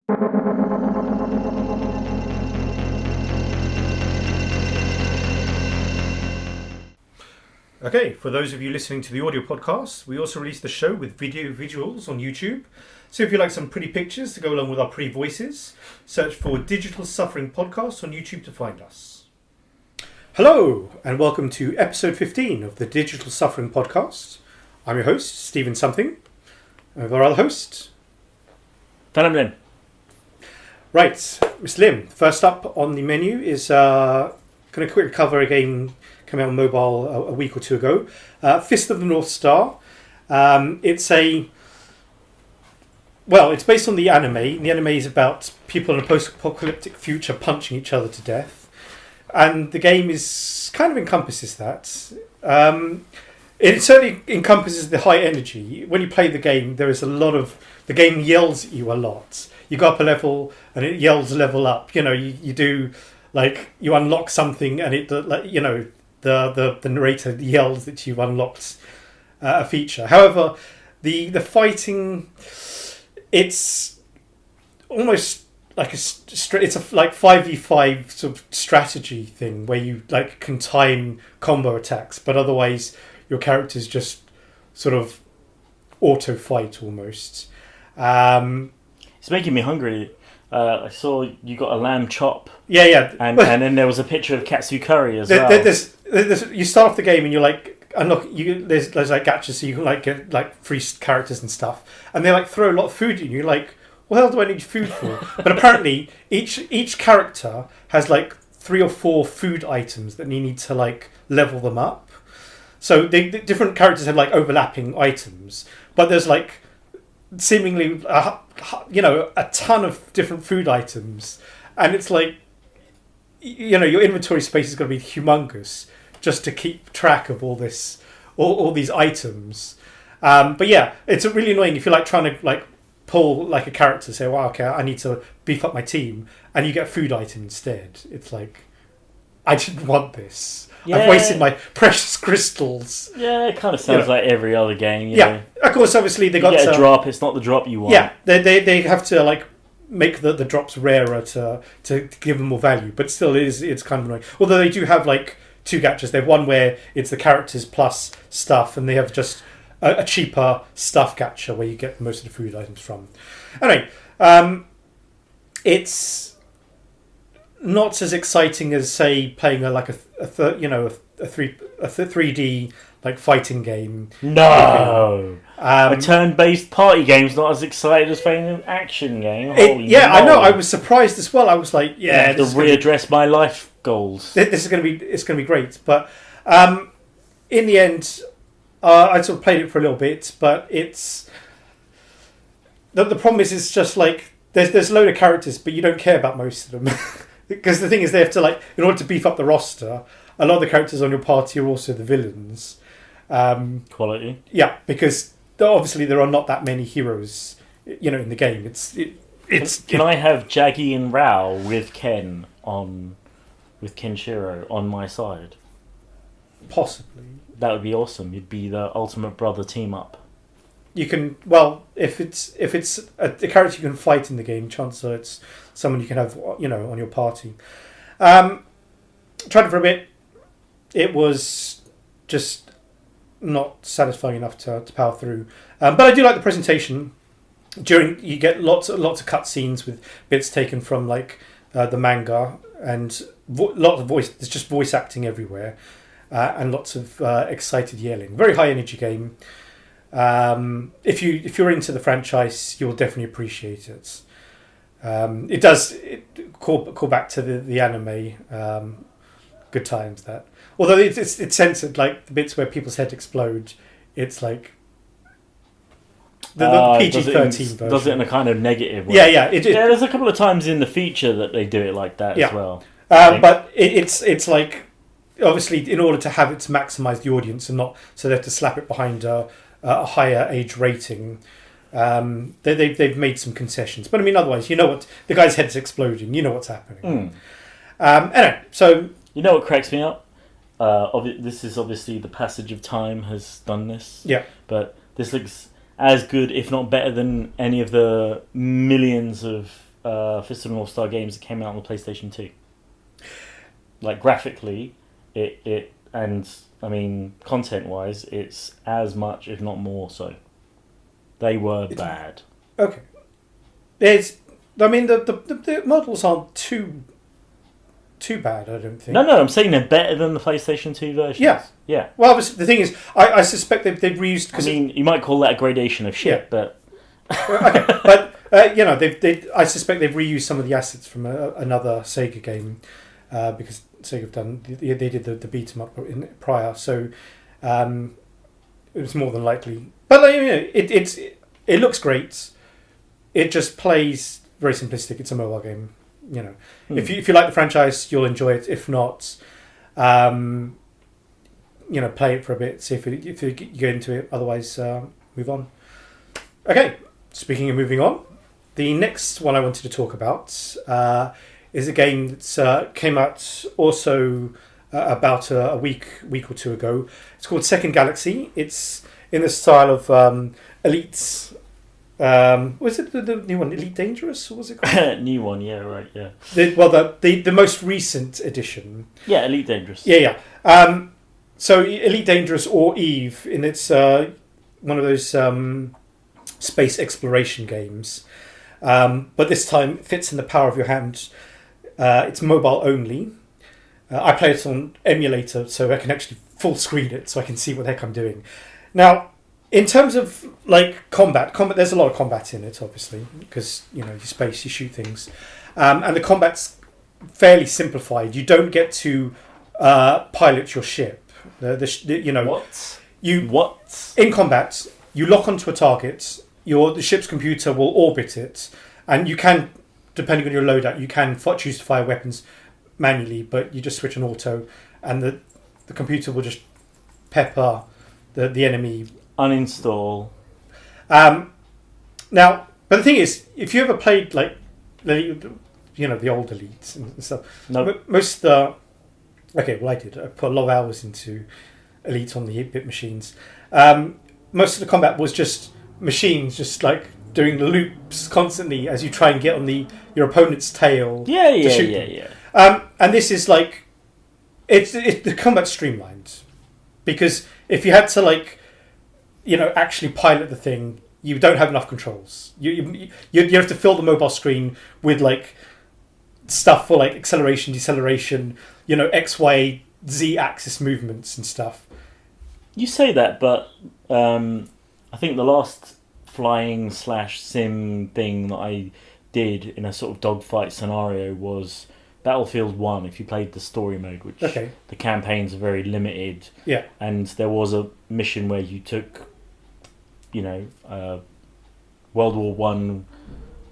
Okay, for those of you listening to the audio podcast, we also release the show with video visuals on YouTube. So if you like some pretty pictures to go along with our pretty voices, search for Digital Suffering Podcast on YouTube to find us. Hello, and welcome to episode 15 of the Digital Suffering Podcast. I'm your host, Steven Something, and with our other host, PhamtomLimb. Right, Mr. Lim, first up on the menu is going to quickly cover a game coming out on mobile a week or two ago. Fist of the North Star. It's based on the anime. The anime is about people in a post-apocalyptic future punching each other to death. And the game is kind of encompasses that. It certainly encompasses the high energy. When you play the game, there is a lot of... The game yells at you a lot. You go up a level and it yells level up. You know, you do... Like, you unlock something and it... You know... The narrator yells that you've unlocked a feature. However, the fighting, it's almost like it's a like 5v5 sort of strategy thing where you like can time combo attacks, but otherwise your characters just sort of auto fight almost. It's making me hungry. I saw you got a lamb chop. Yeah. And then there was a picture of katsu curry as well. You start off the game and you're like unlock. There's like gachas, so you can like get like free characters and stuff, and they like throw a lot of food at you. You're like, what the hell do I need food for? But apparently, each character has like 3 or 4 food items that you need to like level them up. So the different characters have like overlapping items, but there's like seemingly a ton of different food items, and it's like, you know, your inventory space is going to be humongous just to keep track of all this, all these items. But yeah, it's really annoying if you're like trying to like pull like a character, say, well, okay, I need to beef up my team, and you get a food item instead. It's like, I didn't want this. Yeah. I've wasted my precious crystals. Yeah, it kind of sounds like every other game. You know? Of course, obviously they got get a drop. It's not the drop you want. Yeah, they have to like make the drops rarer to give them more value, but still it's kind of annoying. Although they do have like 2 gachas. They have one where it's the characters plus stuff, and they have just a cheaper stuff gacha where you get most of the food items from. Anyway, it's not as exciting as say playing a 3D like fighting game. No, a turn-based party game's not as exciting as playing an action game. I know. I was surprised as well. I was like, I have to readdress my life goals. This is going to be great. But in the end, I sort of played it for a little bit. But it's the problem is it's just like there's a load of characters, but you don't care about most of them because the thing is they have to like, in order to beef up the roster, a lot of the characters on your party are also the villains. Quality. Yeah, because obviously there are not that many heroes, you know, in the game. Can I have Jaggy and Rao with Kenshiro on my side? Possibly. That would be awesome. You'd be the ultimate brother team up. You can, if it's a character you can fight in the game, chances are it's someone you can have, you know, on your party. Tried it for a bit. It was just not satisfying enough to power through. But I do like the presentation. You get lots of cutscenes with bits taken from like the manga, and lots of voice. There's just voice acting everywhere, and lots of excited yelling. Very high energy game. If you're into the franchise, you'll definitely appreciate it. It does call back to the anime. Good times that. Although it's censored, like the bits where people's heads explode, it's like the PG-13 version. Does it in a kind of negative way? Yeah. There's a couple of times in the feature that they do it like that as well. But it's like, obviously, in order to have it to maximise the audience and not so they have to slap it behind a higher age rating. They've made some concessions, but I mean, otherwise, you know what, the guy's head's exploding. You know what's happening. Anyway, so you know what cracks me up? This is obviously the passage of time has done this. Yeah. But this looks as good, if not better, than any of the millions of Fist of the North Star games that came out on the PlayStation 2. Like graphically, it and I mean content-wise, it's as much, if not more so. They were bad. Okay. The models aren't too bad, I don't think. No, I'm saying they're better than the PlayStation 2 versions. Yeah. Well, the thing is, I suspect they've reused. I mean, you might call that a gradation of shit, but okay, but I suspect they've reused some of the assets from another Sega game because Sega have done. They did the beat 'em up prior, so it was more than likely. But it looks great. It just plays very simplistic. It's a mobile game. If you like the franchise, you'll enjoy it. If not, play it for a bit. See if you get into it. Otherwise, move on. Okay. Speaking of moving on, the next one I wanted to talk about is a game that came out also about a week or two ago. It's called Second Galaxy. It's in the style of Elite's. Was it the new one, Elite Dangerous? Or was it called? New one, yeah, right, yeah. The most recent edition. Yeah, Elite Dangerous. Yeah. So Elite Dangerous or Eve, in its one of those space exploration games, but this time it fits in the power of your hand. It's mobile only. I play it on emulator, so I can actually full screen it, so I can see what the heck I'm doing. Now, in terms of like combat, there's a lot of combat in it, obviously, because you space, you shoot things, and the combat's fairly simplified. You don't get to pilot your ship. What? In combat, you lock onto a target. The ship's computer will orbit it, and you can, depending on your loadout, you can choose to fire weapons manually, but you just switch on auto, and the computer will just pepper the enemy. Uninstall. Now, but the thing is, if you ever played like the old Elites and stuff, most I did. I put a lot of hours into Elite on the 8-bit machines. Most of the combat was just machines, just like doing loops constantly as you try and get on your opponent's tail. To shoot them. And this is like it's the combat's streamlined because if you had to actually pilot the thing, you don't have enough controls. You have to fill the mobile screen with stuff for acceleration, deceleration, X, Y, Z axis movements and stuff. You say that, but I think the last flying / sim thing that I did in a sort of dogfight scenario was Battlefield 1, if you played the story mode, which the campaigns are very limited. Yeah. And there was a mission where you took World War One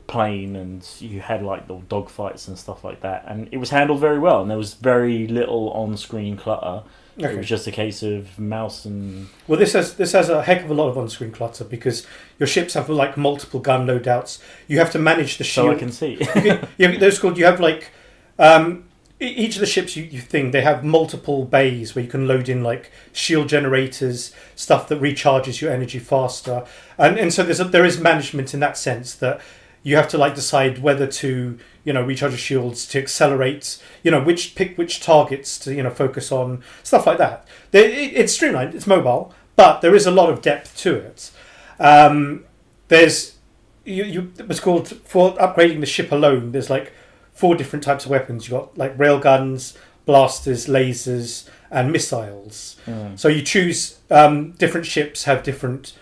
plane, and you had the dogfights and stuff like that, and it was handled very well, and there was very little on-screen clutter. It was just a case of mouse and. Well, this has a heck of a lot of on-screen clutter because your ships have multiple gun loadouts. You have to manage the shield. So I can see. You have each of the ships you think they have multiple bays where you can load in shield generators, stuff that recharges your energy faster, and so there is management in that sense that you have to decide whether to recharge your shields, to accelerate, pick which targets to focus on, stuff like that. It's streamlined, it's mobile, but there is a lot of depth to it. There's it was called, for upgrading the ship alone, there's 4 different types of weapons. You've got railguns, blasters, lasers, and missiles. So you choose different ships have different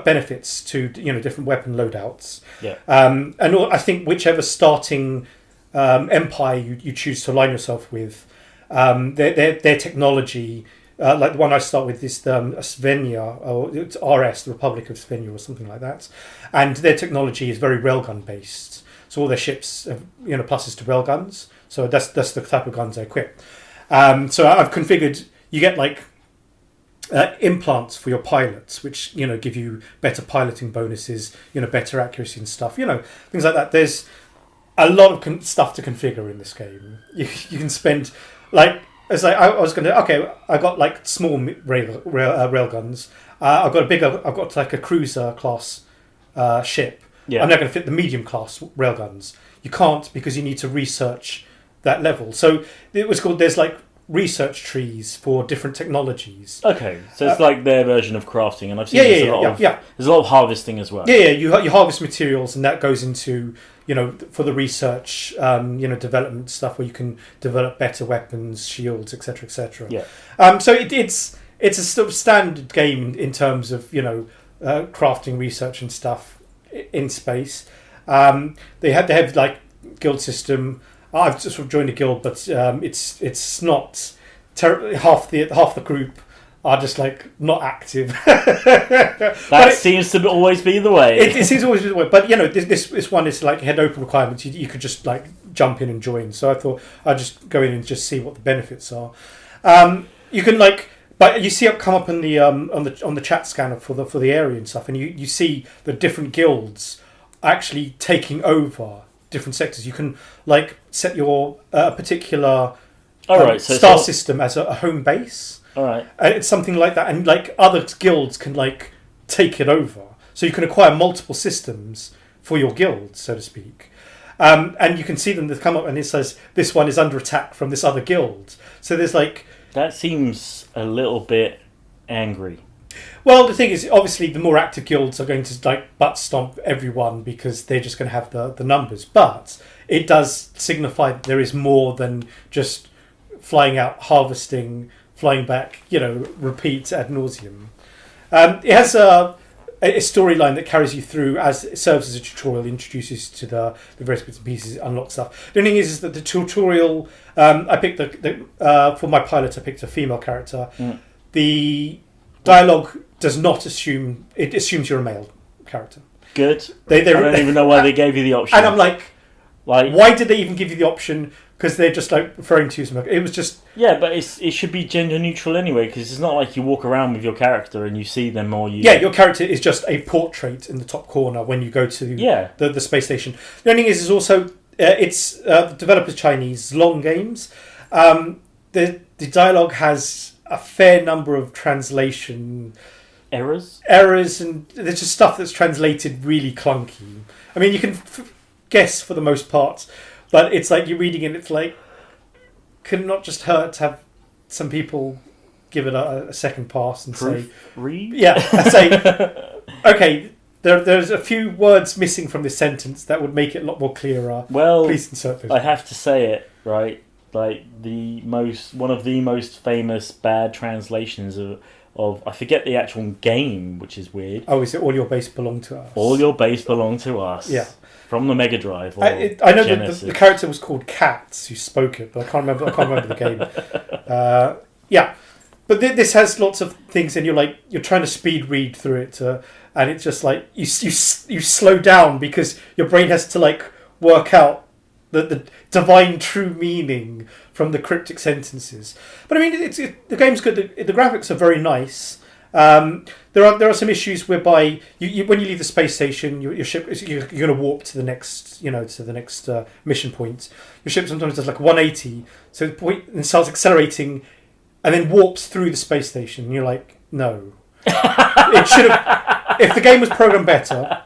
benefits to different weapon loadouts. Yeah. And I think whichever starting empire you choose to align yourself with, their technology. The one I start with is Svenja, or it's RS, the Republic of Svenja, or something like that, and their technology is very railgun based. So all their ships have pluses to railguns. So that's the type of guns I equip. So I've configured. You get implants for your pilots, which give you better piloting bonuses, better accuracy and stuff, things like that. There's a lot of stuff to configure in this game. You can spend I got small railguns. I've got a cruiser class ship. are now going to fit the medium class railguns. You can't, because you need to research that level. So it was called, there's like research trees for different technologies. Okay, so it's like their version of crafting, and I've seen there's a lot of harvesting as well. You harvest materials, and that goes into, for the research, development stuff where you can develop better weapons, shields, etc., etc. Yeah. So it's a sort of standard game in terms of crafting, research, and stuff in space. They have like guild system. I've just sort of joined a guild, but it's not terribly. Half the group are just like not active. That seems to always be the way. It seems always be the way. But this one is like had open requirements. You could just like jump in and join. So I thought I'd just go in and just see what the benefits are. You can but you see it come up in the on the chat scanner for the area and stuff, and you see the different guilds actually taking over different sectors. You can like set your particular star system as a home base. All right, it's something like that, and like other guilds can like take it over. So you can acquire multiple systems for your guild, so to speak. And you can see them come up, and it says this one is under attack from this other guild. So there's like that seems a little bit angry. Well, the thing is, obviously, the more active guilds are going to like butt stomp everyone because they're just going to have the numbers. But it does signify that there is more than just flying out, harvesting, flying back. Repeat ad nauseum. It has a storyline that carries you through, as it serves as a tutorial, introduces to the various bits and pieces, unlock stuff. The only thing is that the tutorial, I picked for my pilot, I picked a female character. The dialogue does not assume, it assumes you're a male character. Good. I don't even know why they gave you the option. And I'm like, why did they even give you the option? Because they're just like referring to you. It was just... Yeah, but it should be gender neutral anyway, because it's not like you walk around with your character and you see them or you... Yeah, your character is just a portrait in the top corner when you go to the space station. The only thing is also, the developer's Chinese, long games. The dialogue has a fair number of translation errors, and there's just stuff that's translated really clunky. I mean, you can guess for the most part, but it's like you're reading it, it's like, could it not just hurt to have some people give it a second pass and say, read? Yeah, say, okay, there's a few words missing from this sentence that would make it a lot more clearer. Well, please insert those. I have to say it, right? Like one of the most famous bad translations of I forget the actual game, which is weird. Oh, is it All Your Base Belong to Us? All Your Base Belong to Us. Yeah. From the Mega Drive. Or I know that the character was called Katz, who spoke it, but I can't remember the game. Yeah, but this has lots of things, and you're trying to speed read through it, and it's just like you slow down because your brain has to like work out the divine true meaning from the cryptic sentences. But I mean, the game's good. The graphics are very nice. There are some issues whereby you when you leave the space station, your ship you're going to warp to the next mission point. Your ship sometimes does like 180, so it starts accelerating, and then warps through the space station. And you're like, no, it should have. If the game was programmed better,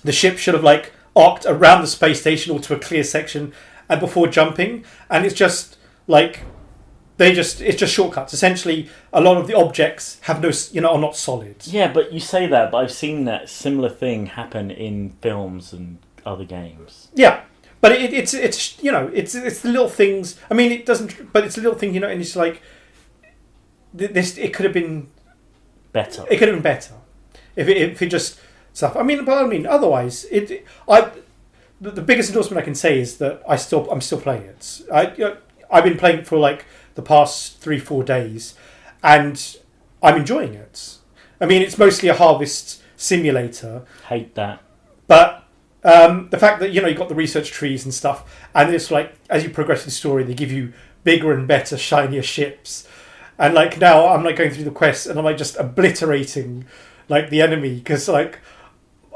the ship should have like arced around the space station or to a clear section, and before jumping. And it's just like it's just shortcuts. Essentially, a lot of the objects have are not solid. Yeah, but you say that, but I've seen that similar thing happen in films and other games. Yeah, but it's the little things. I mean, it doesn't. But it's a little thing, and it's like this. It could have been better. It could have been better if it just stuff. I mean, otherwise, the biggest endorsement I can say is that I'm still playing it. I've been playing it for like the past 3-4 days, and I'm enjoying it. I mean, it's mostly a harvest simulator. Hate that. But the fact that you've got the research trees and stuff, and it's like as you progress through the story, they give you bigger and better, shinier ships. And like now, I'm like going through the quests, and I'm like just obliterating like the enemy because like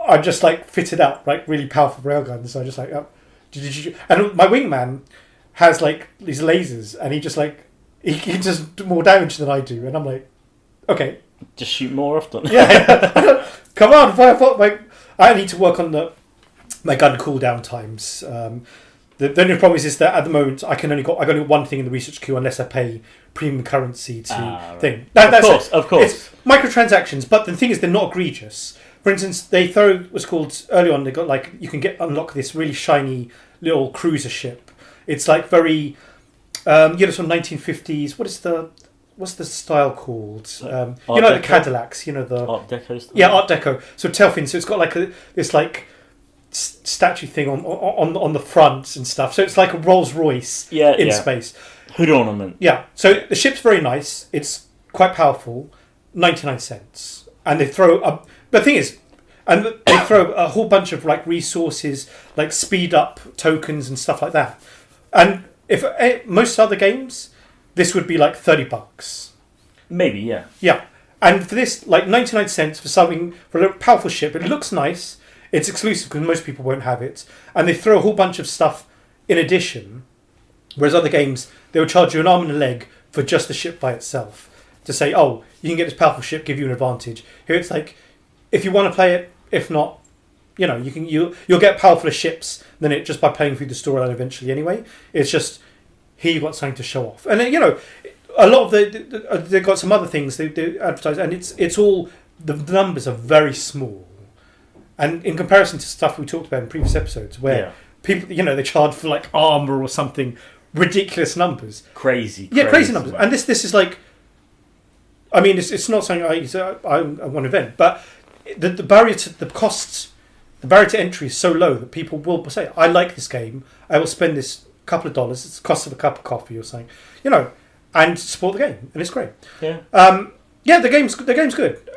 I'm just like fitted out like really powerful railguns. So I just like and my wingman has like these lasers, and he just like he does more damage than I do, and I'm like, okay, just shoot more often. Yeah, come on, fire! Like I need to work on the my gun cooldown times. The only problem is that at the moment I only got one thing in the research queue unless I pay premium currency to thing. Of course. It's microtransactions, but the thing is they're not egregious. For instance, they throw what's called early on. They got like you can unlock this really shiny little cruiser ship. It's like very, from 1950s. What's the style called? The Cadillacs. The Art Deco style. Yeah, Art Deco. So Telfin. So it's got like this like statue thing on the front and stuff. So it's like a Rolls Royce in space. Hood ornament. Yeah. So the ship's very nice. It's quite powerful. 99¢. And they throw up. But the thing is, and they throw a whole bunch of like resources, like speed up tokens and stuff like that. And if most other games, this would be like $30. Maybe, yeah. Yeah. And for this, like 99¢ for a powerful ship, it looks nice. It's exclusive because most people won't have it. And they throw a whole bunch of stuff in addition. Whereas other games, they would charge you an arm and a leg for just the ship by itself. To say, oh, you can get this powerful ship, give you an advantage. Here it's like, if you want to play it, if not, you'll get powerful ships than it just by playing through the storyline eventually anyway. It's just, here you've got something to show off. And then, a lot of they've got some other things they advertise, and it's all, the numbers are very small. And in comparison to stuff we talked about in previous episodes, where people, they charge for like armor or something, ridiculous numbers. Crazy numbers. And this is like, I mean, it's not something I want to invent, but the barrier to the costs, the barrier to entry is so low that people will say, I like this game, I will spend this couple of dollars, it's the cost of a cup of coffee or something, and support the game, and it's great. Yeah. The game's good.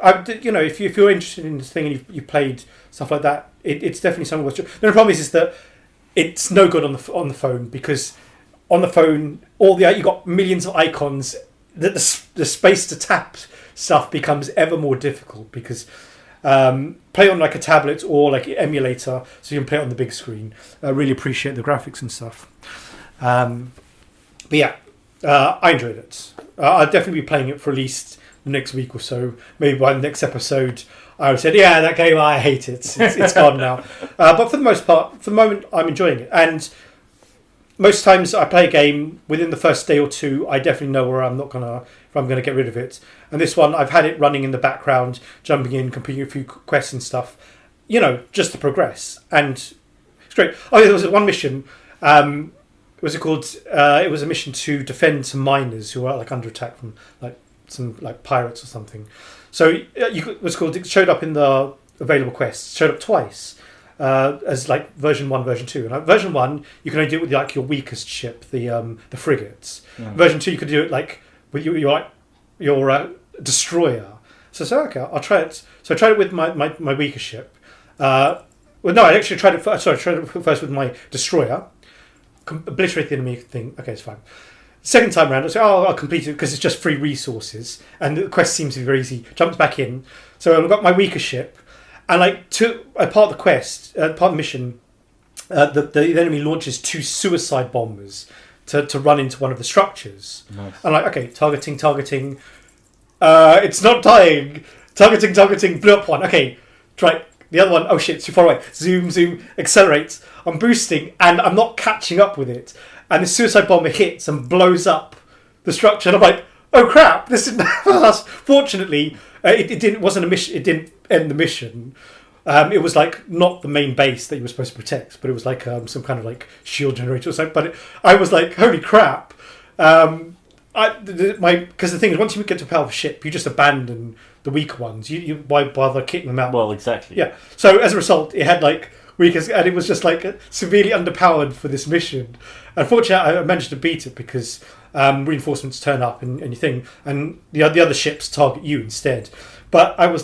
If you're interested in this thing and you've played stuff like that, it's definitely something worth. The only problem is that it's no good on the phone, because on the phone you got millions of icons. That the space to tap stuff becomes ever more difficult because play on like a tablet or like an emulator, so you can play it on the big screen. I really appreciate the graphics and stuff. I enjoyed it. I'll definitely be playing it for at least the next week or so. Maybe by the next episode, I would say, yeah, that game, I hate it. It's gone now. But for the most part, for the moment, I'm enjoying it. And most times I play a game, within the first day or two, I definitely know if I'm going to get rid of it. And this one, I've had it running in the background, jumping in, completing a few quests and stuff, just to progress. And it's great. Oh, yeah, there was one mission. What was it called? It was a mission to defend some miners who were like under attack from like some like pirates or something. So it showed up in the available quests. Showed up twice. As like version 1, version 2. And version 1, you can only do it with like your weakest ship, the frigates. Yeah. Version 2, you could do it like with your destroyer. So I said, okay, I'll try it. So I tried it with my weakest ship. I actually tried it first. Sorry, I tried it first with my destroyer. Obliterate the enemy thing. Okay, it's fine. Second time around, I said, I'll complete it because it's just free resources. And the quest seems to be very easy. Jumped back in. So I've got my weakest ship. And like part of the quest, part of the mission, the enemy launches 2 suicide bombers to run into one of the structures. Nice. And like, okay, targeting. It's not dying. Targeting. Blew up one. Okay, try the other one. Oh shit, it's too far away. Zoom. Accelerates. I'm boosting, and I'm not catching up with it. And the suicide bomber hits and blows up the structure. And I'm like, oh crap! This didn't happen to us. Fortunately, it wasn't a mission. It didn't end the mission. It was like not the main base that you were supposed to protect, but it was like some kind of like shield generator or something. But I was like, holy crap! Because the thing is, once you get to a powerful ship, you just abandon the weaker ones. You why bother kicking them out? Well, exactly. Yeah. So as a result, it had like weakest, and it was just like severely underpowered for this mission. Unfortunately, I managed to beat it because reinforcements turn up and you think, and the other ships target you instead. But I was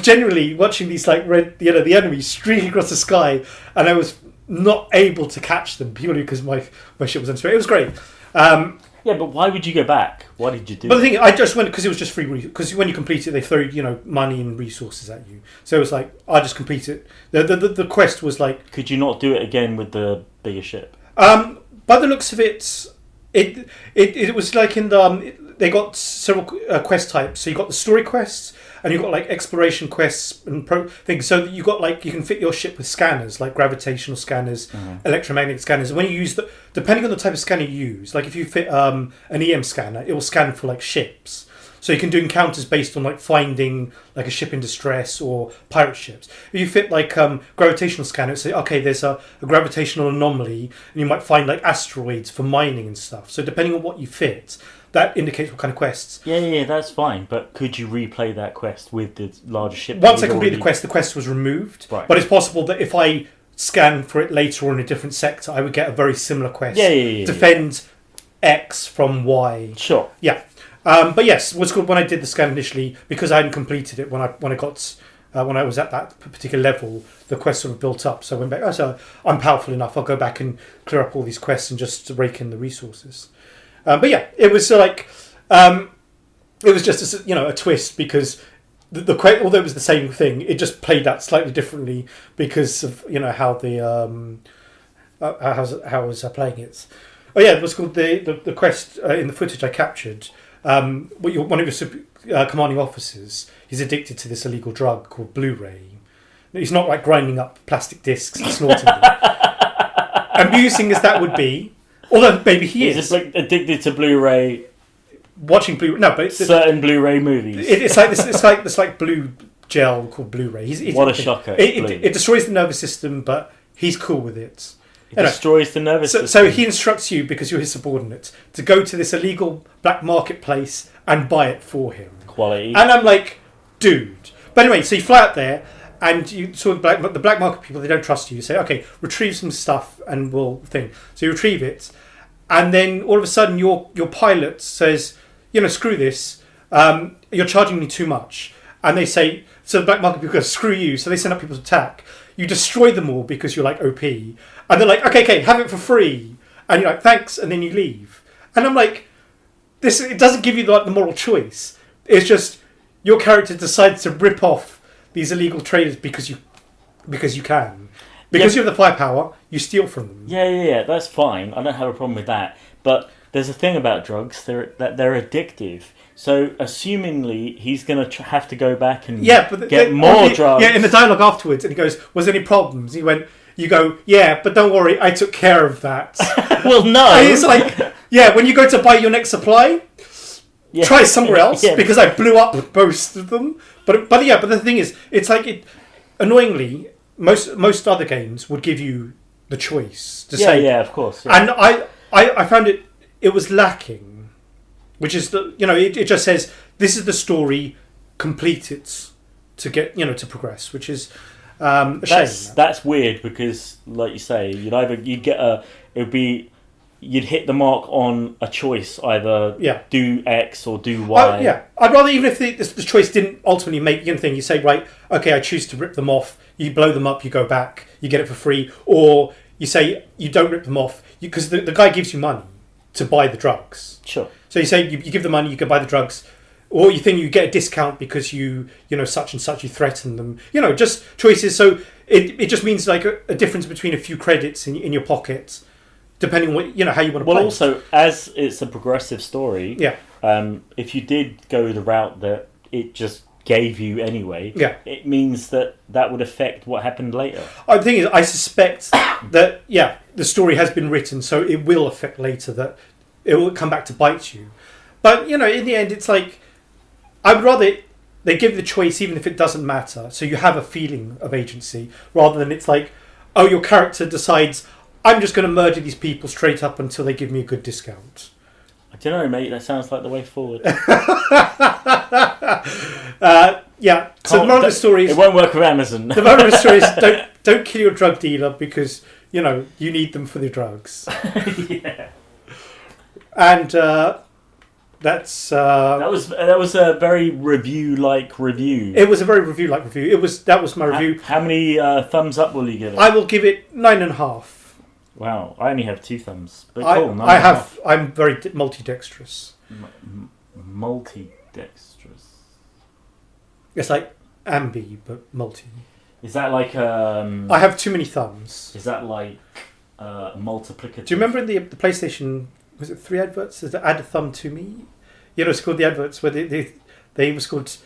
genuinely watching these like the enemies streaking across the sky, and I was not able to catch them purely because my ship was unspread. It was great. Yeah, but why would you go back? Why did you do? But the thing, I just went because it was just free. Because when you complete it, they throw money and resources at you. So it was like I just complete it. The quest was like. Could you not do it again with the bigger ship? By the looks of it, it was like in the they got several quest types. So you got the story quests, and you've got like exploration quests and things. So you got like you can fit your ship with scanners, like gravitational scanners, electromagnetic scanners. And when you use depending on the type of scanner you use, like if you fit an EM scanner, it will scan for like ships. So you can do encounters based on like finding like a ship in distress or pirate ships. If you fit like gravitational scanner, say okay, there's a gravitational anomaly, and you might find like asteroids for mining and stuff. So depending on what you fit, that indicates what kind of quests. Yeah, that's fine. But could you replay that quest with the larger ship? Once I completed the quest was removed. Right. But it's possible that if I scan for it later or in a different sector, I would get a very similar quest. Yeah. Defend X from Y. Sure. Yeah. But yes, what's called when I did the scan initially, because I hadn't completed it when I was at that particular level, the quest sort of built up. So I went back. Oh, so I'm powerful enough. I'll go back and clear up all these quests and just rake in the resources. But yeah, it was it was just a twist because the although it was the same thing, it just played out slightly differently because of how the how I was playing it. Oh yeah, it was called the quest in the footage I captured. One of your commanding officers, he's addicted to this illegal drug called Blu-ray. He's not like grinding up plastic discs and snorting them. Amusing as that would be, although maybe he is. He's just like addicted to Blu-ray. Watching Blu-ray, no, but certain Blu-ray movies. It's like this. It's like blue gel called Blu-ray. What a shocker! It destroys the nervous system, but he's cool with it. Destroys the nervous system. So he instructs you, because you're his subordinate, to go to this illegal black marketplace and buy it for him. Quality. And I'm like, dude. But anyway, so you fly out there, and you saw the black market people. They don't trust you. You say, okay, retrieve some stuff, and we'll thing. So you retrieve it, and then all of a sudden, your pilot says, screw this. You're charging me too much. And they say, so the black market people go, screw you. So they send up people to attack. You destroy them all because you're like OP. And they're like, okay, have it for free. And you're like, thanks. And then you leave. And I'm like, it doesn't give you the moral choice. It's just your character decides to rip off these illegal traders because you can. Because you have the firepower, you steal from them. Yeah, that's fine. I don't have a problem with that. But there's a thing about drugs, they're addictive. So, assumingly, he's going to have to go back and get more drugs. Yeah, in the dialogue afterwards, and he goes, was there any problems? You go, yeah, but don't worry, I took care of that. Well, no. And it's like, yeah, when you go to buy your next supply, try somewhere else, because I blew up most of them. But the thing is, it's like, annoyingly, most other games would give you the choice to say. Yeah, of course. Yeah. And I found it was lacking. Which is it just says this is the story, complete it to get to progress, which is a shame. That's weird because, like you say, you'd hit the mark on a choice, either do X or do Y. I'd rather, even if the choice didn't ultimately make anything, you say, right, okay, I choose to rip them off. You blow them up, you go back, you get it for free, or you say you don't rip them off because the guy gives you money to buy the drugs. Sure. So you say you give the money, you can buy the drugs, or you think you get a discount because you such and such, you threaten them. Just choices. So it just means like a difference between a few credits in your pocket, depending on what how you want to play. Well, also, as it's a progressive story, if you did go the route that it just gave you anyway, it means that would affect what happened later. The thing is, I suspect that the story has been written, so it will affect later, that it will come back to bite you. But in the end, it's like I would rather they give the choice, even if it doesn't matter, so you have a feeling of agency, rather than it's like, oh, your character decides, I'm just going to murder these people straight up until they give me a good discount. I don't know, mate. That sounds like the way forward. So the moral of the story is, it won't work with Amazon. The moral of the story is don't kill your drug dealer because you need them for the drugs. Yeah. And that's that was a very review-like review. It was a very review-like review. That was my review. How many thumbs up will you give it? I will give it 9.5. Wow, I only have 2 thumbs. But cool, I'm very multidextrous. Multidextrous. It's like ambi, but multi. Is that like I have too many thumbs. Is that like multiplicative? Do you remember in the PlayStation? Was it 3 adverts? Does it add a thumb to me? it's called the adverts where they was called.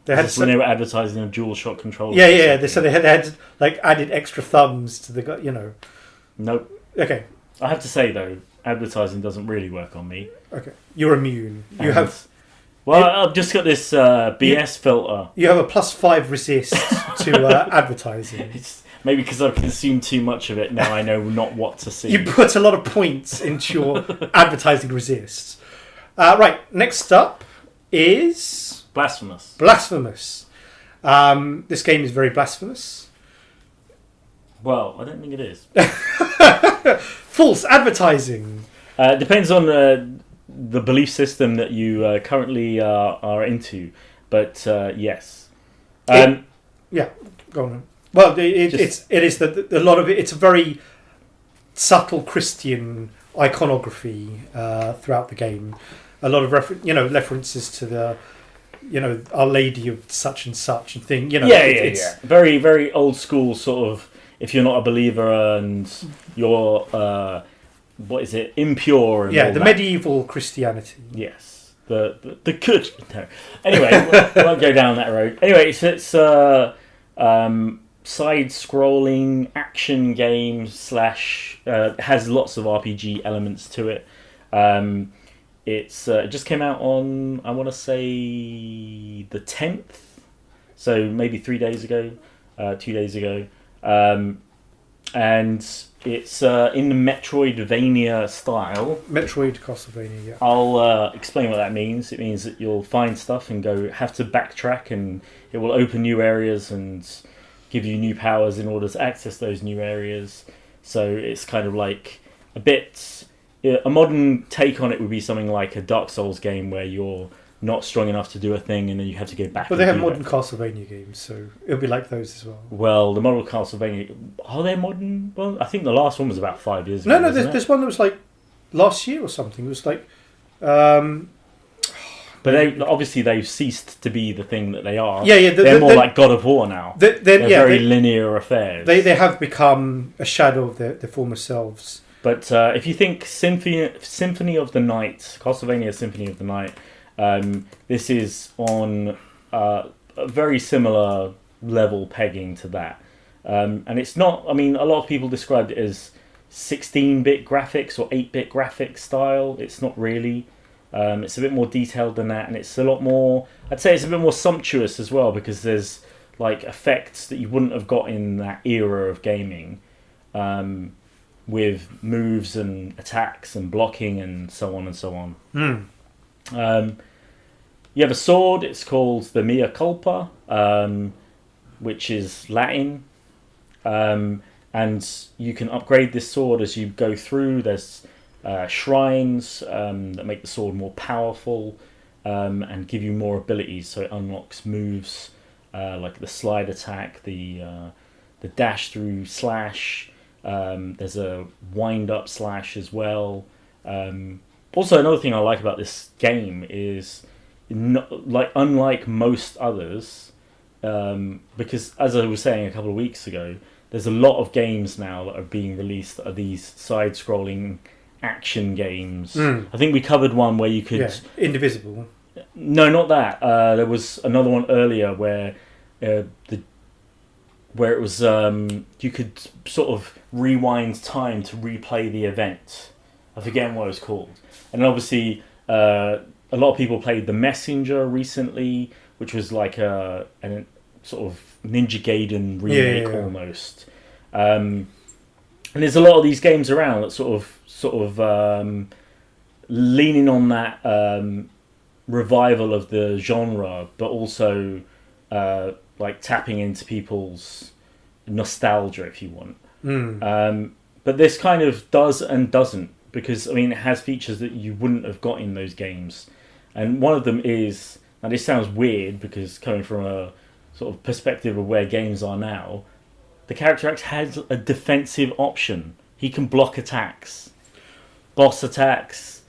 They had when they were advertising a DualShock controller. Yeah. They had like added extra thumbs to the. Nope. Okay. I have to say though, advertising doesn't really work on me. Okay. You're immune. You have. Well, I've just got this BS filter. You have a +5 resist to advertising. It's maybe because I've consumed too much of it. Now I know not what to see. You put a lot of points into your advertising resist. Right. Next up is Blasphemous. Blasphemous. This game is very blasphemous. Well, I don't think it is. False advertising. Depends on the belief system that you currently are into, but yes. Yeah, go on. Well, it is a lot of it. It's a very subtle Christian iconography throughout the game. A lot of references to the Our Lady of such and such and thing. Yeah. Very, very old school sort of. If you're not a believer and you're impure. And all the that. medieval Christianity. Yes, the good. No. Anyway, we won't go down that road. Anyway, it's side-scrolling action game / has lots of RPG elements to it. It just came out on, I want to say, the 10th, so maybe 3 days ago, 2 days ago. And it's in the Metroidvania style. Castlevania, yeah. I'll explain what that means. It means that you'll find stuff and have to backtrack, and it will open new areas and give you new powers in order to access those new areas. So it's kind of like a modern take on it would be something like a Dark Souls game where you're not strong enough to do a thing and then you have to go back. But they have modern Castlevania games, so it'll be like those as well. Well, the modern Castlevania, are they modern? Well, I think the last one was about 5 years ago. No, there's one that was like last year or something. It was like... But they've ceased to be the thing that they are. Yeah. They're more like God of War now. They're very linear affairs. They have become a shadow of their former selves. But if you think Symphony of the Night, Castlevania Symphony of the Night, this is on a very similar level pegging to that. And it's not, a lot of people described it as 16-bit graphics or 8-bit graphics style. It's not really. It's a bit more detailed than that, and it's a lot more, I'd say it's a bit more sumptuous as well, because there's like effects that you wouldn't have got in that era of gaming, with moves and attacks and blocking and so on and so on. You have a sword. It's called the Mea Culpa, which is Latin, and you can upgrade this sword as you go through. There's shrines that make the sword more powerful and give you more abilities. So it unlocks moves like the slide attack, the dash through slash. There's a wind up slash as well. Also, another thing I like about this game is, unlike most others, because as I was saying a couple of weeks ago, there's a lot of games now that are being released that are these side-scrolling action games. I think we covered one where you could... Yeah, Indivisible. No, not that. There was another one earlier where it was you could sort of rewind time to replay the event. I forget what it was called. And obviously, a lot of people played The Messenger recently, which was like a sort of Ninja Gaiden remake almost. And there's a lot of these games around that sort of leaning on that revival of the genre, but also like tapping into people's nostalgia, if you want. But this kind of does and doesn't, because it has features that you wouldn't have got in those games. And one of them is, now this sounds weird because coming from a sort of perspective of where games are now, the character has a defensive option. He can block attacks, boss attacks,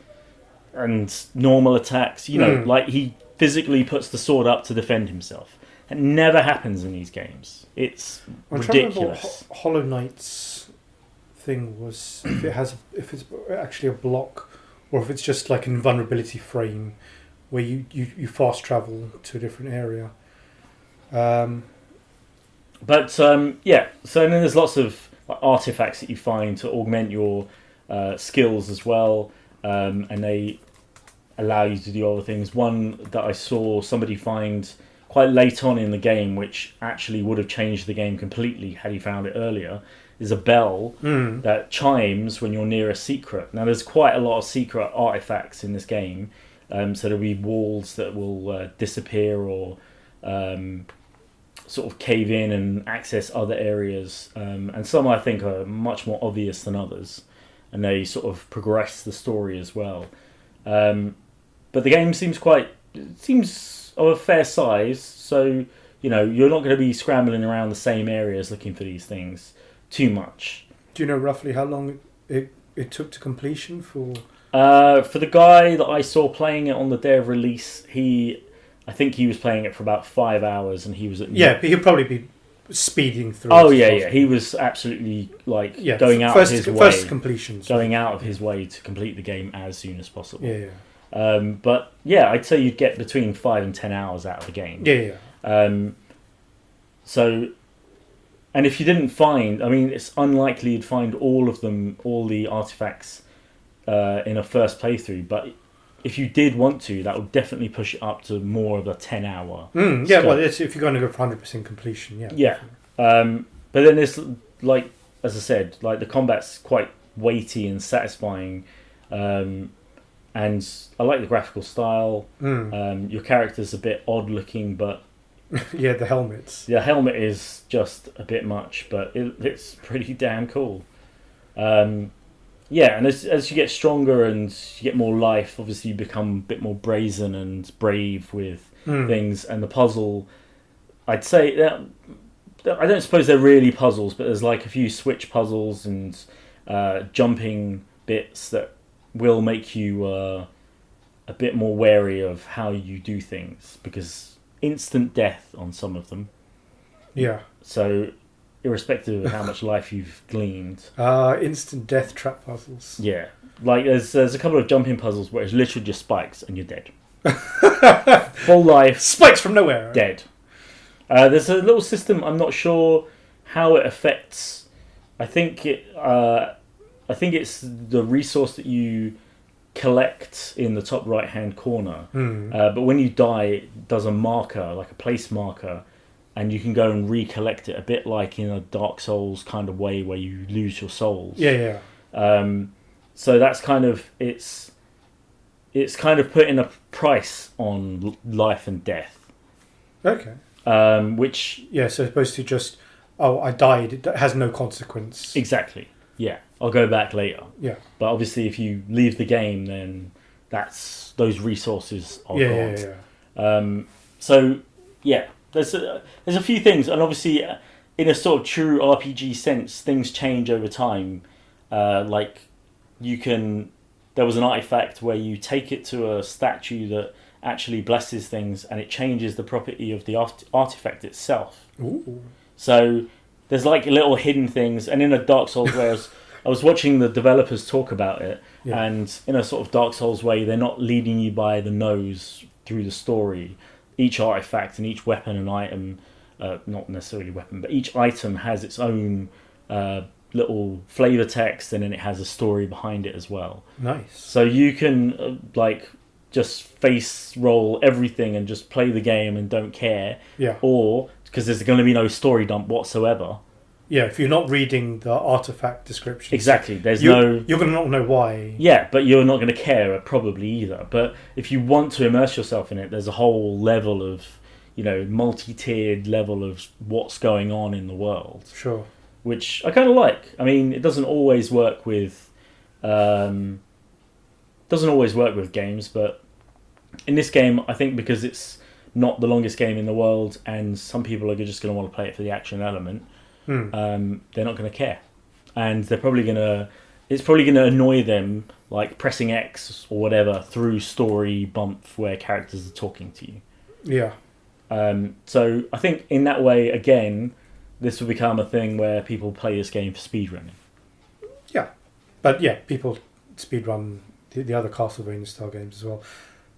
and normal attacks. Like he physically puts the sword up to defend himself. It never happens in these games. It's ridiculous. Hollow Knight's thing was if it's actually a block, or if it's just like an invulnerability frame where you fast travel to a different area. Yeah, so then there's lots of artifacts that you find to augment your skills as well, and they allow you to do other things. One that I saw somebody find quite late on in the game, which actually would have changed the game completely had he found it earlier, is a bell that chimes when you're near a secret. Now, there's quite a lot of secret artifacts in this game, so there'll be walls that will disappear or sort of cave in and access other areas, and some I think are much more obvious than others, and they sort of progress the story as well. But the game seems of a fair size, so you're not going to be scrambling around the same areas looking for these things too much. Do you know roughly how long it took to completion for? For the guy that I saw playing it on the day of release, I think he was playing it for about 5 hours, and he was at... Yeah, but he'll probably be speeding through. Oh, yeah. He was absolutely, going out of his way. First completions. Going out of his way to complete the game as soon as possible. Yeah. But, yeah, I'd say you'd get between 5 and 10 hours out of the game. Yeah. And if you didn't find... I mean, it's unlikely you'd find all the artifacts in a first playthrough, but... If you did want to, that would definitely push it up to more of a 10-hour. Yeah, well, if you're going to go for 100% completion, yeah. Yeah. But then there's, as I said, the combat's quite weighty and satisfying. And I like the graphical style. Your character's a bit odd looking, but... yeah, the helmets. The helmet is just a bit much, but it's pretty damn cool. Yeah, and as you get stronger and you get more life, obviously you become a bit more brazen and brave with things. And the puzzle, I'd say, I don't suppose they're really puzzles, but there's a few switch puzzles and jumping bits that will make you a bit more wary of how you do things, because instant death on some of them. Yeah. So... irrespective of how much life you've gleaned. Instant death trap puzzles. Yeah. There's a couple of jumping puzzles where it's literally just spikes and you're dead. Full life. Spikes from nowhere. Dead. There's a little system, I'm not sure how it affects... I think it's the resource that you collect in the top right-hand corner. But when you die, it does a marker, like a place marker, and you can go and recollect it, a bit like in a Dark Souls kind of way where you lose your souls. Yeah. So that's kind of... It's kind of putting a price on life and death. Okay. Which... Yeah, so opposed to just, I died, it has no consequence. Exactly. Yeah. I'll go back later. Yeah. But obviously if you leave the game, then those resources are gone. Yeah. So, yeah. There's a few things, and obviously, in a sort of true RPG sense, things change over time. There was an artifact where you take it to a statue that actually blesses things, and it changes the property of the artifact itself. Ooh. So there's little hidden things, and in a Dark Souls way, I was watching the developers talk about it, and in a sort of Dark Souls way, they're not leading you by the nose through the story. Each artifact and each weapon and item, not necessarily weapon, but each item has its own little flavor text, and then it has a story behind it as well. Nice. So you can just face roll everything and just play the game and don't care. Yeah. Or because there's going to be no story dump whatsoever. Yeah, if you're not reading the artifact description. Exactly. You're going to not know why. Yeah, but you're not going to care probably either. But if you want to immerse yourself in it, there's a whole level of, multi-tiered level of what's going on in the world. Sure. Which I kind of like. I mean, it doesn't always work with games, but in this game, I think because it's not the longest game in the world, and some people are just going to want to play it for the action element. They're not going to care, and it's probably going to annoy them, pressing X or whatever through story bump where characters are talking to you. Yeah. So I think in that way, again, this will become a thing where people play this game for speedrunning. Yeah, but people speedrun the other Castlevania style games as well.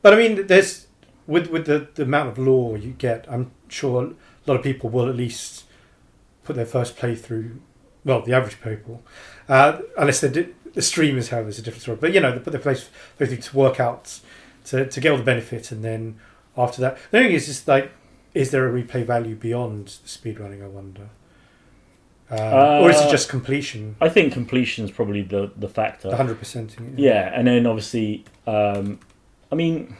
But I mean, there's with the amount of lore you get, I'm sure a lot of people will at least put their first playthrough. Well, the average people, unless the streamers have, is a different story. But they put their playthrough to work out to get all the benefit, and then after that, the thing is just like, is there a replay value beyond the speedrunning? I wonder, or is it just completion? I think completion is probably the factor. 100%. Yeah, and then obviously, I mean,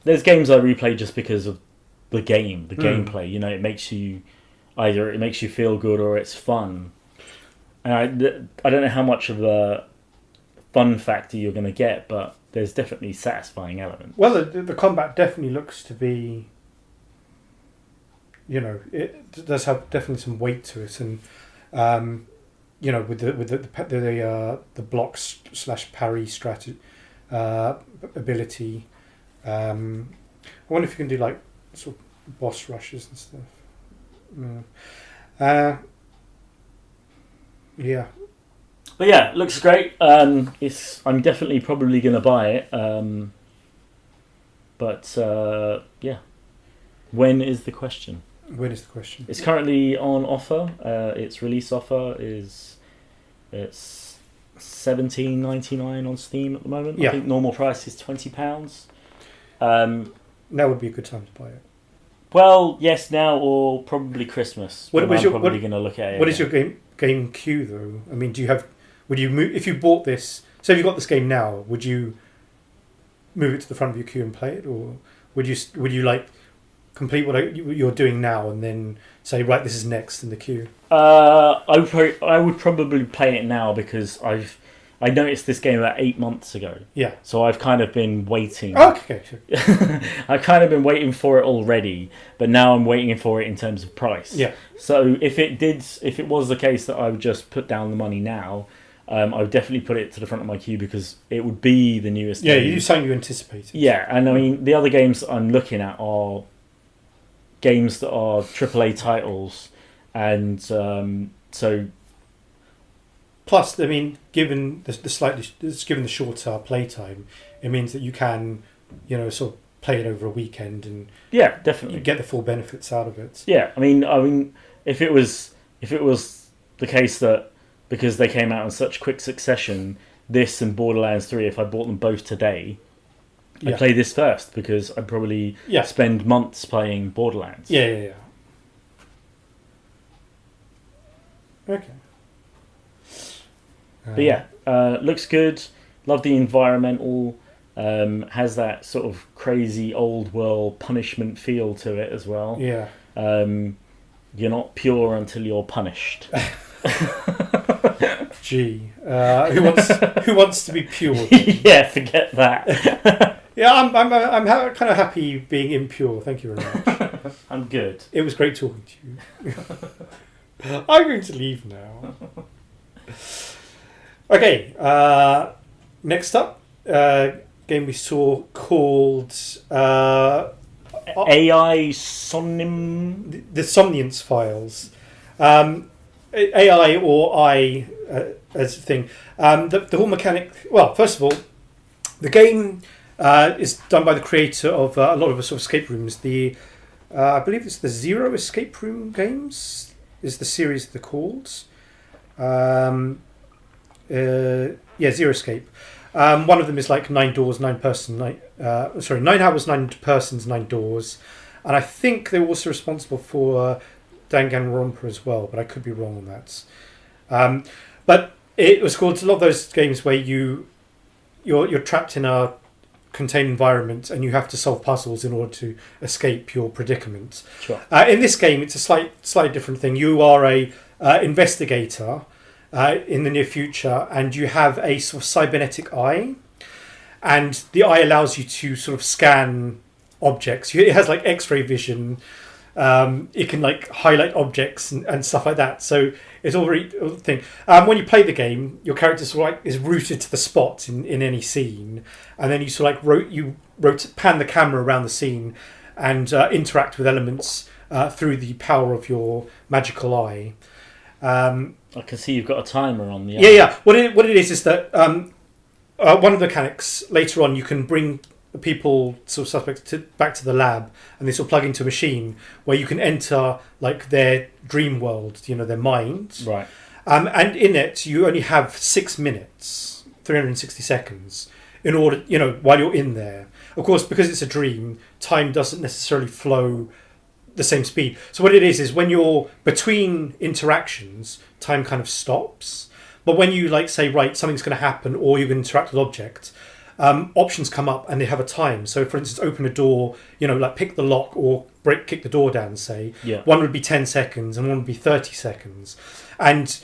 there's games I replay just because of the gameplay. It makes you feel good or it's fun. And I don't know how much of a fun factor you're going to get, but there's definitely satisfying elements. Well, the combat definitely looks to be, it does have definitely some weight to it, and with the blocks / parry strategy ability. I wonder if you can do like sort of boss rushes and stuff. Yeah. But yeah, it looks great. I'm definitely probably going to buy it. But yeah. When is the question? It's currently on offer. Its release offer it's $17.99 on Steam at the moment. Yeah. I think normal price is £20. Now would be a good time to buy it. Well, yes, now or probably Christmas. I'm probably going to look at it. What is your game queue though? I mean, would you move if you bought this? So if you got this game now, would you move it to the front of your queue and play it, or would you like complete what you're doing now and then say, right, this is next in the queue? I would probably play it now because I noticed this game about 8 months ago. Yeah. So I've kind of been waiting. Oh, okay, sure. I've kind of been waiting for it already, but now I'm waiting for it in terms of price. Yeah. So if it was the case that I would just put down the money now, I would definitely put it to the front of my queue because it would be the newest game. Yeah, you do something you anticipated. Yeah, and I mean, the other games I'm looking at are games that are AAA titles, and so... Plus, I mean, given the shorter playtime, it means that you can, sort of play it over a weekend and yeah, definitely get the full benefits out of it. Yeah, I mean, if it was the case that because they came out in such quick succession, this and Borderlands 3, if I bought them both today, I'd play this first because I'd probably spend months playing Borderlands. Yeah. Okay. But yeah, looks good. Love the environmental. Has that sort of crazy old world punishment feel to it as well. Yeah. You're not pure until you're punished. Gee, who wants to be pure? Yeah, forget that. Yeah, I'm kind of happy being impure. Thank you very much. I'm good. It was great talking to you. I'm going to leave now. Okay, next up, game we saw called AI Somnium... The Somnium Files. AI or I as a thing. The whole mechanic... Well, first of all, the game is done by the creator of a lot of the sort of escape rooms. I believe it's the Zero Escape Room games is the series they're called. Zero Escape. One of them is like 9 doors, 9 person, 9 hours, 9 persons, 9 doors, and I think they were also responsible for Danganronpa as well, but I could be wrong on that. But it was called a lot of those games where you're trapped in a contained environment and you have to solve puzzles in order to escape your predicament. Sure. In this game, it's a slightly different thing. You are a investigator in the near future, and you have a sort of cybernetic eye, and the eye allows you to sort of scan objects. It has like X-ray vision. It can like highlight objects and stuff like that. So it's all very thing. When you play the game, your character sort of like is rooted to the spot in any scene, and then you sort of like pan the camera around the scene and interact with elements through the power of your magical eye. I can see you've got a timer on the... Yeah. What it is that one of the mechanics later on, you can bring people, sort of suspects, back to the lab, and they sort of plug into a machine where you can enter like their dream world, their mind. Right. And in it, you only have 6 minutes, 360 seconds, in order, while you're in there. Of course, because it's a dream, time doesn't necessarily flow the same speed. So what it is when you're between interactions, time kind of stops. But when you say, right, something's going to happen, or you're going to interact with objects, options come up and they have a time. So, for instance, open a door, pick the lock or kick the door down, say. Yeah. One would be 10 seconds and one would be 30 seconds. And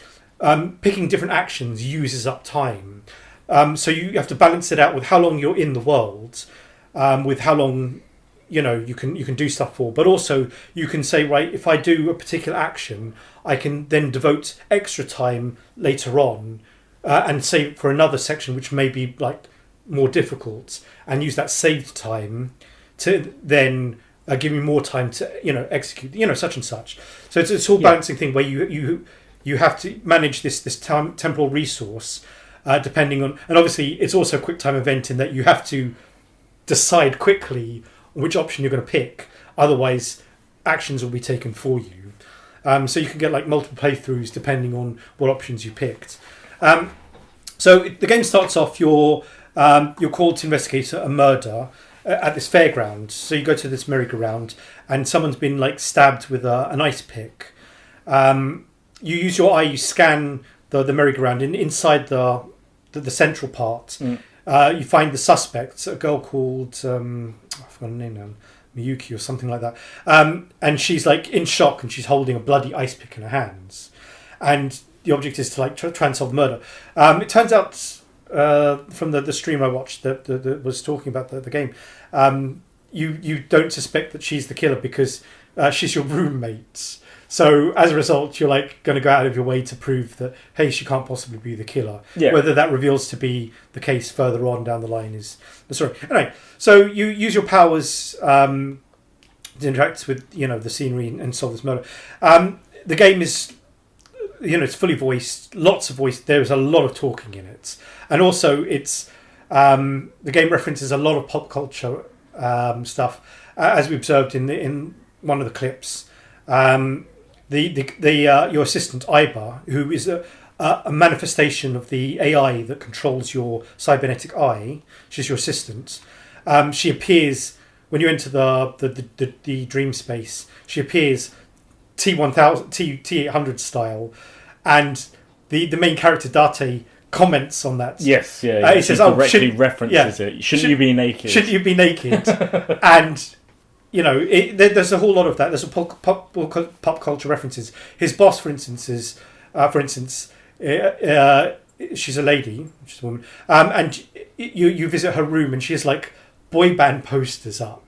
picking different actions uses up time. So you have to balance it out with how long you're in the world, with how long you can do stuff for. But also you can say, right, if I do a particular action, I can then devote extra time later on and save for another section which may be more difficult, and use that saved time to then give me more time to execute such and such. So it's all balancing thing where you have to manage this temporal resource depending on, and obviously it's also a quick time event in that you have to decide quickly which option you're going to pick, otherwise actions will be taken for you. So you can get multiple playthroughs depending on what options you picked. So the game starts off, you're called to investigate a murder at this fairground. So you go to this merry-go-round and someone's been stabbed with an ice pick. You use your eye, you scan the merry-go-round, and inside the central part, you find the suspect, a girl called I've forgotten her name now, Miyuki or something like that, and she's in shock and she's holding a bloody ice pick in her hands, and the object is to try and solve the murder. It turns out from the stream I watched that was talking about the game, you don't suspect that she's the killer because she's your roommate. So as a result, you're going to go out of your way to prove that, hey, she can't possibly be the killer. Yeah. Whether that reveals to be the case further on down the line is the story. Anyway, so you use your powers to interact with the scenery and solve this murder. The game is it's fully voiced, lots of voice. There's a lot of talking in it, and also it's the game references a lot of pop culture stuff, as we observed in one of the clips. Your assistant Iba, who is a manifestation of the AI that controls your cybernetic eye, she's your assistant. She appears when you enter the dream space. She appears T800 style, and the main character Date comments on that. Yes, yeah. He says, directly references it. Shouldn't you be naked? Shouldn't you be naked? And there's a whole lot of that. There's a pop culture references. His boss, for instance, she's a lady, she's a woman, and you visit her room, and she has boy band posters up,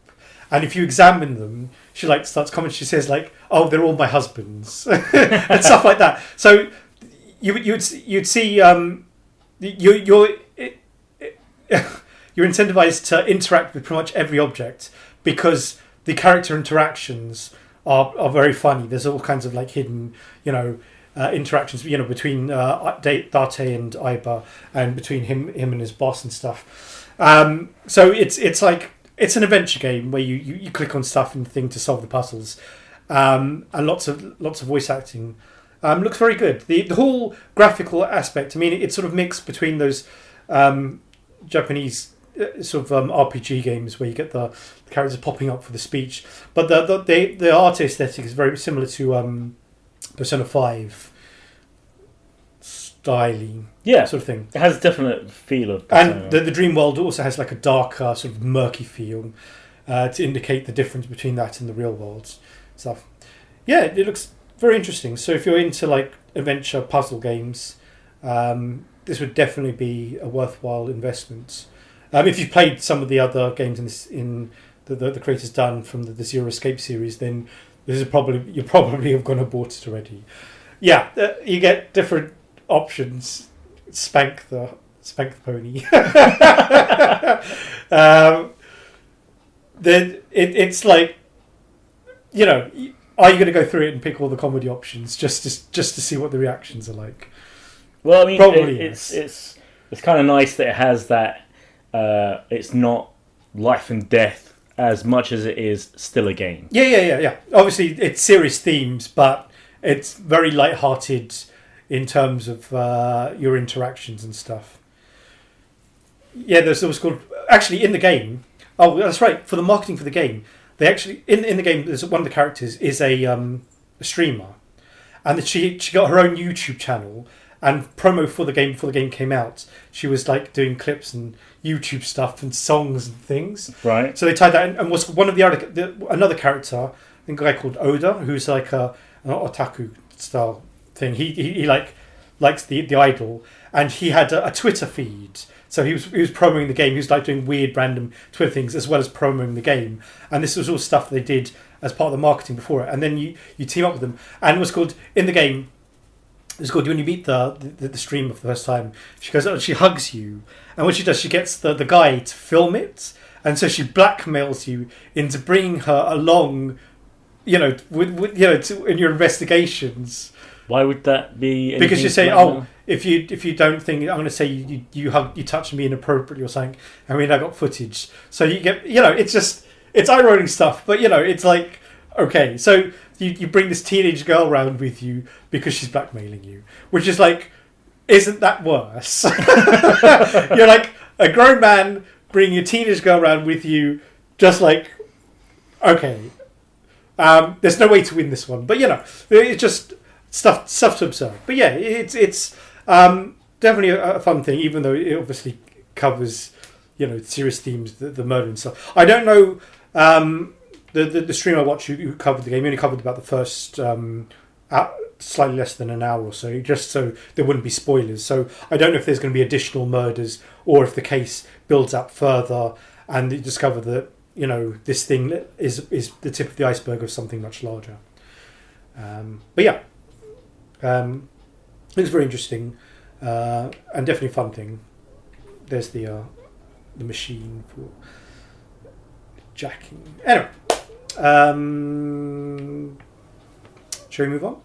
and if you examine them, she starts commenting. She says "Oh, they're all my husbands," and stuff like that. So you'd see you're incentivized to interact with pretty much every object because the character interactions are very funny. There's all kinds of hidden, interactions, between Date and Iba, and between him and his boss and stuff. So it's an adventure game where you click on stuff and thing to solve the puzzles, and lots of voice acting. Looks very good. The whole graphical aspect. I mean, it's sort of mixed between those Japanese sort of RPG games where you get the characters popping up for the speech, but the art aesthetic is very similar to Persona 5 styling, sort of thing. It has a definite feel of Persona. And the dream world also has a darker sort of murky feel to indicate the difference between that and the real world stuff. Yeah, it looks very interesting. So if you're into adventure puzzle games, this would definitely be a worthwhile investment. If you've played some of the other games in the creators done from the Zero Escape series, then this is you probably have gone and bought it already. Yeah, you get different options. Spank the pony. Then it's are you going to go through it and pick all the comedy options just to see what the reactions are like? Well, I mean, probably it's kind of nice that it has that. It's not life and death as much as it is still a game. Yeah. Obviously, it's serious themes, but it's very light-hearted in terms of your interactions and stuff. Yeah, there's what's called... Actually, in the game... Oh, that's right. For the marketing for the game, they actually... In the game, there's one of the characters is a streamer. And she got her own YouTube channel. And promo for the game, before the game came out, she was like doing clips and YouTube stuff and songs and things. Right. So they tied that in. And was one of another character, I think a guy called Oda, who's like an otaku style thing. He like likes the idol, and he had a Twitter feed. So he was promoting the game. He was like doing weird random Twitter things as well as promoting the game. And this was all stuff they did as part of the marketing before it. And then you team up with them. And it was called in the game. It's called when you meet the streamer for the first time. She goes out and she hugs you, and what she does, she gets the guy to film it, and so she blackmails you into bringing her along, with in your investigations. Why would that be? Because you say, oh, if you don't think I'm going to say you touched me inappropriately or something, I mean I got footage, so you get it's eye-rolling stuff, but it's like okay, so. You bring this teenage girl around with you because she's blackmailing you, which is like, isn't that worse? You're like a grown man bringing a teenage girl around with you, just like, okay, there's no way to win this one, but it's just stuff to observe. But yeah, it's definitely a fun thing, even though it obviously covers serious themes, the murder and stuff. I don't know. The stream I watched who covered the game only covered about the first slightly less than an hour or so, just so there wouldn't be spoilers. So I don't know if there's going to be additional murders or if the case builds up further and you discover that this thing is the tip of the iceberg of something much larger. But yeah, it's very interesting and definitely a fun thing. There's the machine for jacking. Anyway. Shall we move on?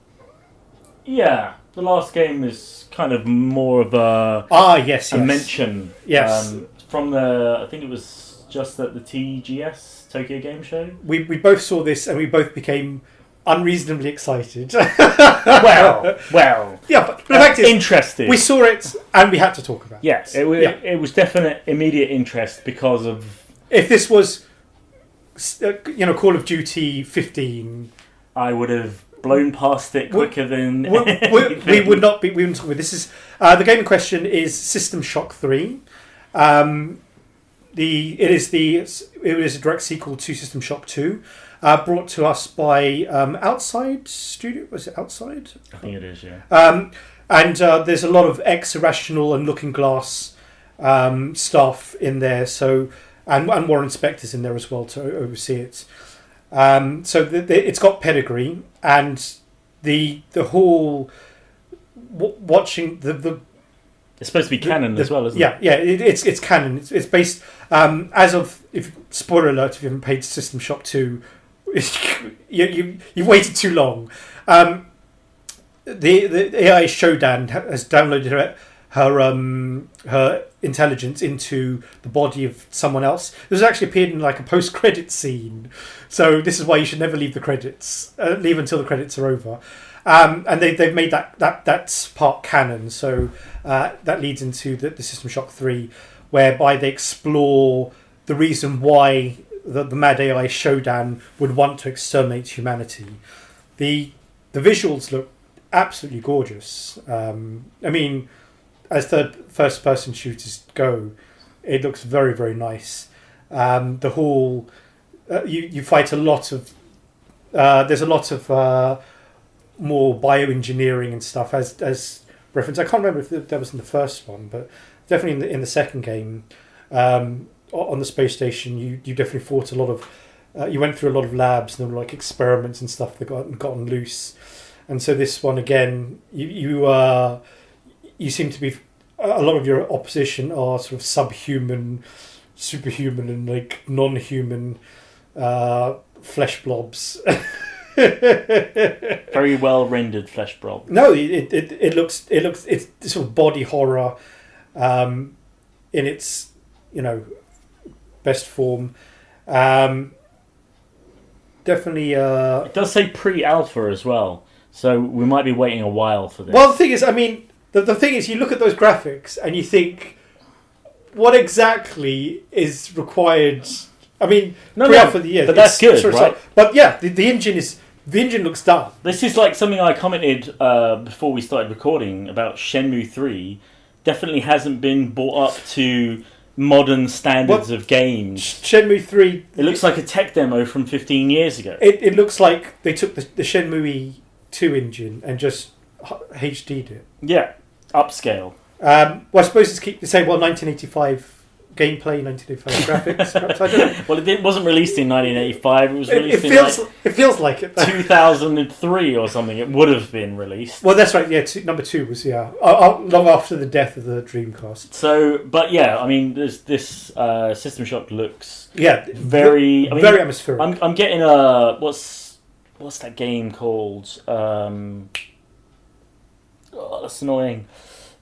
Yeah, the last game is kind of more of a yes. mention. Yes, from the I think it was just at the TGS Tokyo Game Show. We both saw this and we both became unreasonably excited. well, yeah, but the fact is, interested. We saw it and we had to talk about it. Yes, it was definite immediate interest because of if this was. Call of Duty 15. I would have blown past it quicker than we would not be. We wouldn't talk about this. Is the game in question is System Shock 3. It is a direct sequel to System Shock 2, brought to us by Outside Studio. Was it Outside? I think it is. Yeah. And there's a lot of Irrational and Looking Glass stuff in there. So. And Warren Spector's in there as well to oversee it. So it's got pedigree, and the whole watching the it's supposed to be canon as well, isn't it? Yeah, it's canon. It's based as of spoiler alert if you haven't played System Shock 2, you've waited too long. The AI Shodan has downloaded her intelligence into the body of someone else. This has actually appeared in like a post-credit scene, so this is why you should never leave the credits. Leave until the credits are over. And they've made that part canon, so that leads into the System Shock 3, whereby they explore the reason why the Mad AI Shodan would want to exterminate humanity. The visuals look absolutely gorgeous. I mean, as first person shooters go, it looks very, very nice. The whole you fight a lot of there's a lot of more bioengineering and stuff as reference. I can't remember if that was in the first one, but definitely in the second game on the space station, you definitely fought a lot of. You went through a lot of labs and there were like experiments and stuff that gotten loose, and so this one again, you seem to be a lot of your opposition are sort of subhuman, superhuman, and like non-human flesh blobs. Very well rendered flesh blob. No, it looks it's sort of body horror in its best form. Definitely. It does say pre-alpha as well, so we might be waiting a while for this. Well, the thing is, I mean, the thing is, you look at those graphics and you think, what exactly is required? I mean, pre-alpha the year, but that's good, right? But yeah, the engine looks done. This is like something I commented before we started recording about Shenmue 3. Definitely hasn't been brought up to modern standards of games. Shenmue 3... It looks like a tech demo from 15 years ago. It looks like they took the Shenmue 2 engine and just HD'd it. Yeah, upscale. Well, I suppose it's keep the same. Well, 1985 gameplay, 1985 graphics. Perhaps, I don't know. Well, it wasn't released in 1985. It was released it feels like it. 2003 or something. It would have been released. Well, that's right. Yeah, number 2 was long after the death of the Dreamcast. So, but yeah, I mean, this System Shock looks very atmospheric. I'm getting a what's that game called? That's annoying.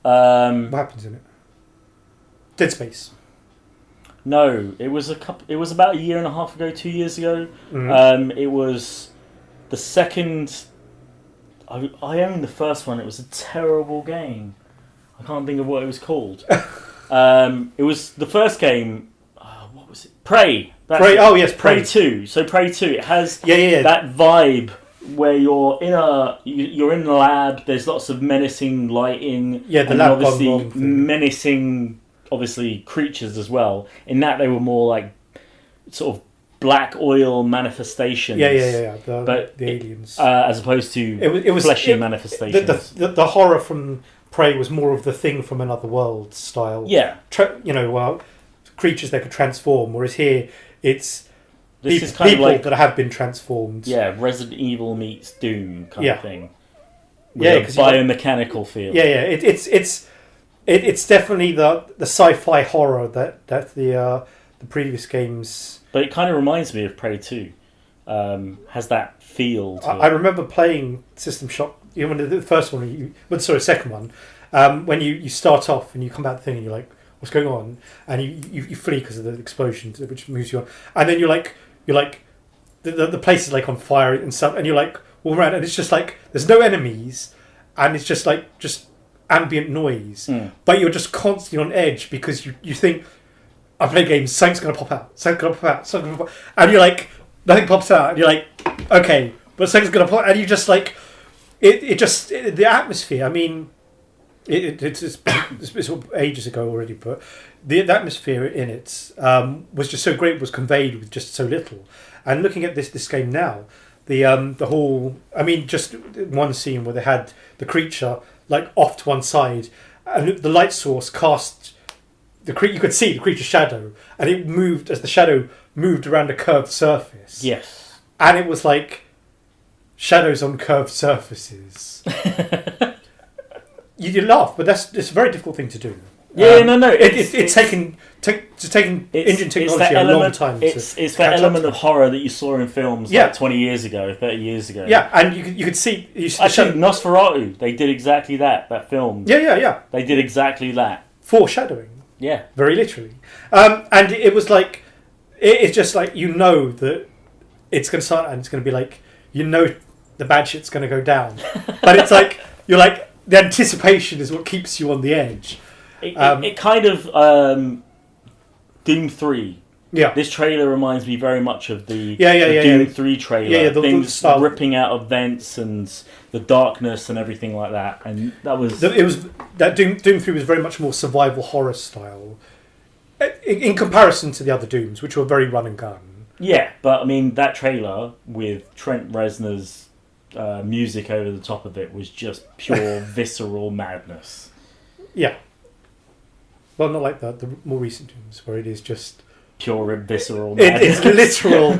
What happens in it? Dead Space. No, it was about a year and a half ago, 2 years ago. Mm-hmm. It was the second. I owned the first one. It was a terrible game. I can't think of what it was called. It was the first game. What was it? Prey. Prey. Oh yes, Prey 2. So Prey 2. It has that vibe where you're in the lab. There's lots of menacing lighting. Yeah, the lab obviously menacing. Obviously, creatures as well. In that, they were more like sort of black oil manifestations. Yeah. The aliens, as opposed to it was fleshy manifestations. The horror from Prey was more of the thing from another world style. Yeah, creatures that could transform. Whereas here, it's people like, that have been transformed. Yeah, Resident Evil meets Doom kind of thing. With a biomechanical feel. Yeah. It's definitely the sci-fi horror that the previous games. But it kind of reminds me of Prey 2. Has that feel to I it. remember playing System Shock. The first one, second one. When you start off and you come out the thing and you're like, what's going on? And you flee because of the explosion, which moves you on. And then you're like the place is like on fire and stuff, and you're like all around, and it's just like there's no enemies, and it's just ambient noise, but you're just constantly on edge because you think, I play games, something's going to pop out, and you're like, nothing pops out, and you're like, okay, but something's going to pop out, and you just like, the atmosphere, I mean, it's ages ago already, but the atmosphere in it was just so great, was conveyed with just so little. And looking at this game now, the whole, I mean, just one scene where they had the creature like off to one side, and the light source cast you could see the creature's shadow, and it moved as the shadow moved around a curved surface. Yes, and it was like shadows on curved surfaces. You laugh, but it's a very difficult thing to do. Yeah, it's taken engine technology a long time. It's that element of horror that you saw in films like 20 years ago, 30 years ago. Yeah, and you could see. Actually, Nosferatu, they did exactly that film. Yeah. They did exactly that. Foreshadowing. Yeah. Very literally. And it was like, it's just like, that it's going to start and it's going to be like, the bad shit's going to go down. But it's like, you're like, the anticipation is what keeps you on the edge. It kind of Doom 3. Yeah. This trailer reminds me very much of the Doom 3 trailer. Yeah, things ripping out of vents and the darkness and everything like that. And that was Doom 3 was very much more survival horror style in comparison to the other Dooms, which were very run and gun. Yeah, but I mean that trailer with Trent Reznor's music over the top of it was just pure visceral madness. Yeah. Well, not like the more recent Dooms, where it is just pure visceral madness. It's literal.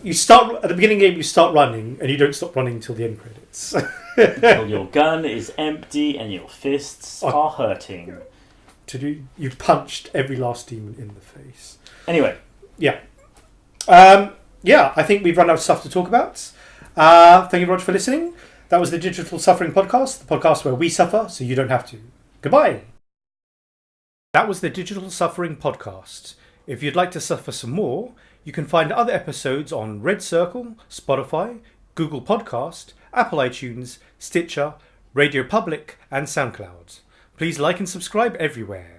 You start at the beginning of the game, you start running, and you don't stop running until the end credits. Until your gun is empty and your fists are hurting. You've punched every last demon in the face. Anyway. Yeah. I think we've run out of stuff to talk about. Thank you very much for listening. That was the Digital Suffering Podcast, the podcast where we suffer so you don't have to. Goodbye. That was the Digital Suffering Podcast. If you'd like to suffer some more, you can find other episodes on Red Circle, Spotify, Google Podcast, Apple iTunes, Stitcher, Radio Public and SoundCloud. Please like and subscribe everywhere.